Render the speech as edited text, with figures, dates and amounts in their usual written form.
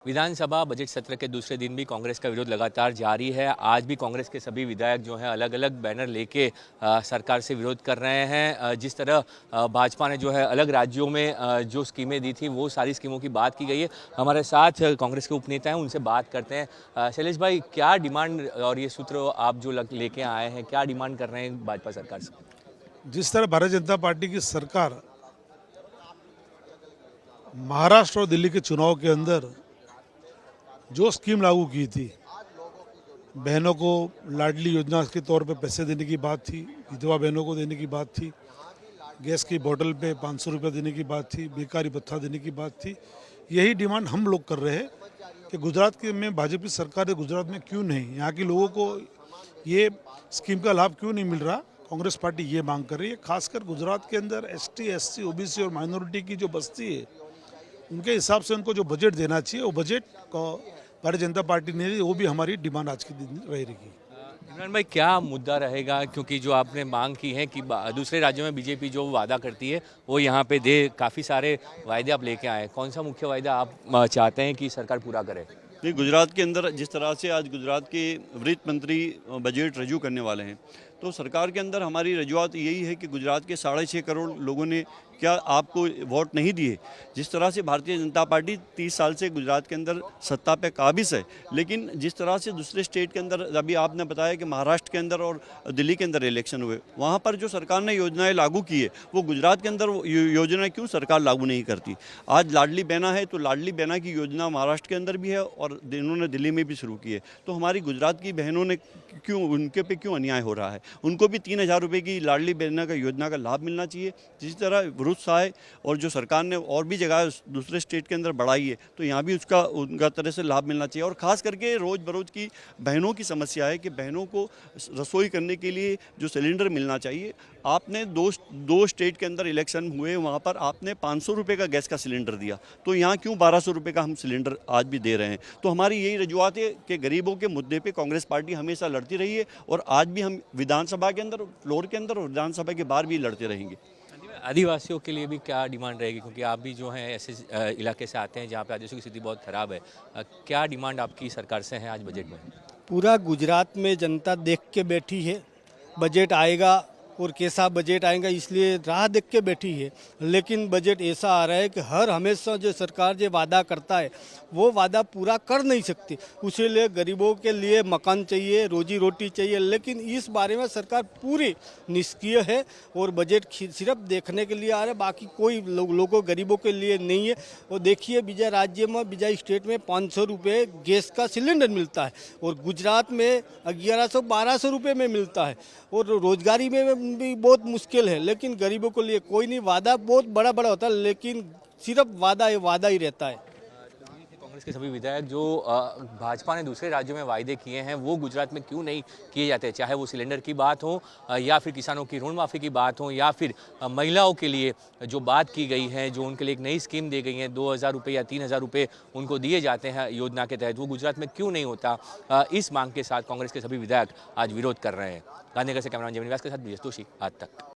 विधानसभा budget सत्र के दूसरे दिन भी कांग्रेस का विरोध लगातार जारी है। आज भी कांग्रेस के सभी विधायक जो हैं अलग अलग बैनर लेके सरकार से विरोध कर रहे हैं। जिस तरह भाजपा ने जो है अलग राज्यों में जो स्कीमें दी थी वो सारी स्कीमों की बात की गई है। हमारे साथ कांग्रेस के उपनेता हैं, उनसे बात करते हैं। शैलेश भाई, क्या डिमांड और ये सूत्र आप जो लेके आए हैं, क्या डिमांड कर रहे हैं भाजपा सरकार से? जिस तरह भारतीय जनता पार्टी की सरकार महाराष्ट्र और दिल्ली के चुनाव के अंदर जो स्कीम लागू की थी, बहनों को लाडली योजना के तौर पे पैसे देने की बात थी, विधवा बहनों को देने की बात थी, गैस की बोतल पे 500 रुपये देने की बात थी, बेकारी भत्ता देने की बात थी। यही डिमांड हम लोग कर रहे हैं कि गुजरात के में भाजपा की सरकार है, गुजरात में क्यों नहीं, यहाँ के लोगों को ये स्कीम का लाभ क्यों नहीं मिल रहा। कांग्रेस पार्टी ये मांग कर रही है। खासकर गुजरात के अंदर ST, SC, OBC और माइनॉरिटी की जो बस्ती है, उनके हिसाब से उनको जो बजट देना चाहिए, वो बजट भारतीय जनता पार्टी ने, वो भी हमारी डिमांड आज के दिन रहेगी। इमरान भाई, क्या मुद्दा रहेगा? क्योंकि जो आपने मांग की है कि दूसरे राज्यों में बीजेपी जो वादा करती है वो यहाँ पे दे, काफ़ी सारे वायदे आप लेके आए, कौन सा मुख्य वायदा आप चाहते हैं कि सरकार पूरा करे? नहीं, गुजरात के अंदर जिस तरह से आज गुजरात के वित्त मंत्री बजट रजू करने वाले हैं, तो सरकार के अंदर हमारी रजूआत यही है कि गुजरात के 6.5 करोड़ लोगों ने क्या आपको वोट नहीं दिए। जिस तरह से भारतीय जनता पार्टी 30 साल से गुजरात के अंदर सत्ता पे काबिज है, लेकिन जिस तरह से दूसरे स्टेट के अंदर, अभी आपने बताया कि महाराष्ट्र के अंदर और दिल्ली के अंदर इलेक्शन हुए, वहाँ पर जो सरकार ने योजनाएं लागू की है, वो गुजरात के अंदर योजनाएं क्यों सरकार लागू नहीं करती। आज लाडली बहना है, तो लाडली बहना की योजना महाराष्ट्र के अंदर भी है और इन्होंने दिल्ली में भी शुरू की है। तो हमारी गुजरात की बहनों ने क्यों, उनके पे क्यों अन्याय हो रहा है? उनको भी 3,000 रुपये की लाडली बहना का योजना का लाभ मिलना चाहिए। जिस तरह सहाय और जो सरकार ने और भी जगह दूसरे स्टेट के अंदर बढ़ाई है, तो यहाँ भी उनका तरह से लाभ मिलना चाहिए। और ख़ास करके रोज़ बरोज़ की बहनों की समस्या है कि बहनों को रसोई करने के लिए जो सिलेंडर मिलना चाहिए, आपने दो स्टेट के अंदर इलेक्शन हुए, वहाँ पर आपने 500 रुपये का गैस का सिलेंडर दिया, तो यहाँ क्यों 1200 रुपये का हम सिलेंडर आज भी दे रहे हैं। तो हमारी यही रजूआत है कि गरीबों के मुद्दे पे कांग्रेस पार्टी हमेशा लड़ती रही है और आज भी हम विधानसभा के अंदर, फ्लोर के अंदर और विधानसभा के बाहर भी लड़ते रहेंगे। आदिवासियों के लिए भी क्या डिमांड रहेगी? क्योंकि आप भी जो हैं ऐसे इलाके से आते हैं जहाँ पे आदिवासियों की स्थिति बहुत ख़राब है। क्या डिमांड आपकी सरकार से है आज बजट में? पूरा गुजरात में जनता देख के बैठी है, बजट आएगा और कैसा बजट आएगा इसलिए राह देख के बैठी है। लेकिन बजट ऐसा आ रहा है कि हर हमेशा जो सरकार जो वादा करता है वो वादा पूरा कर नहीं सकती। उसी लिए गरीबों के लिए मकान चाहिए, रोजी रोटी चाहिए, लेकिन इस बारे में सरकार पूरी निष्क्रिय है और बजट सिर्फ देखने के लिए आ रहा है, बाकी कोई लोगों गरीबों के लिए नहीं है। और देखिए, विजय राज्य में, विजय स्टेट में 500 रुपये गैस का सिलेंडर मिलता है और गुजरात में 1100-1200 रुपये में मिलता है और रोजगारी में भी बहुत मुश्किल है। लेकिन गरीबों के लिए कोई नहीं, वादा बहुत बड़ा बड़ा होता है लेकिन सिर्फ वादा ही रहता है। कांग्रेस के सभी विधायक जो भाजपा ने दूसरे राज्यों में वायदे किए हैं वो गुजरात में क्यों नहीं किए जाते? चाहे वो सिलेंडर की बात हो या फिर किसानों की ऋण माफ़ी की बात हो या फिर महिलाओं के लिए जो बात की गई है, जो उनके लिए एक नई स्कीम दी गई है, 2,000 रुपये या 3,000 रुपये उनको दिए जाते हैं योजना के तहत, वो गुजरात में क्यों नहीं होता? इस मांग के साथ कांग्रेस के सभी विधायक आज विरोध कर रहे हैं। गांधीनगर से कैमरामैन जमीन व्यास के साथ ब्रिजेश जोशी, आज तक।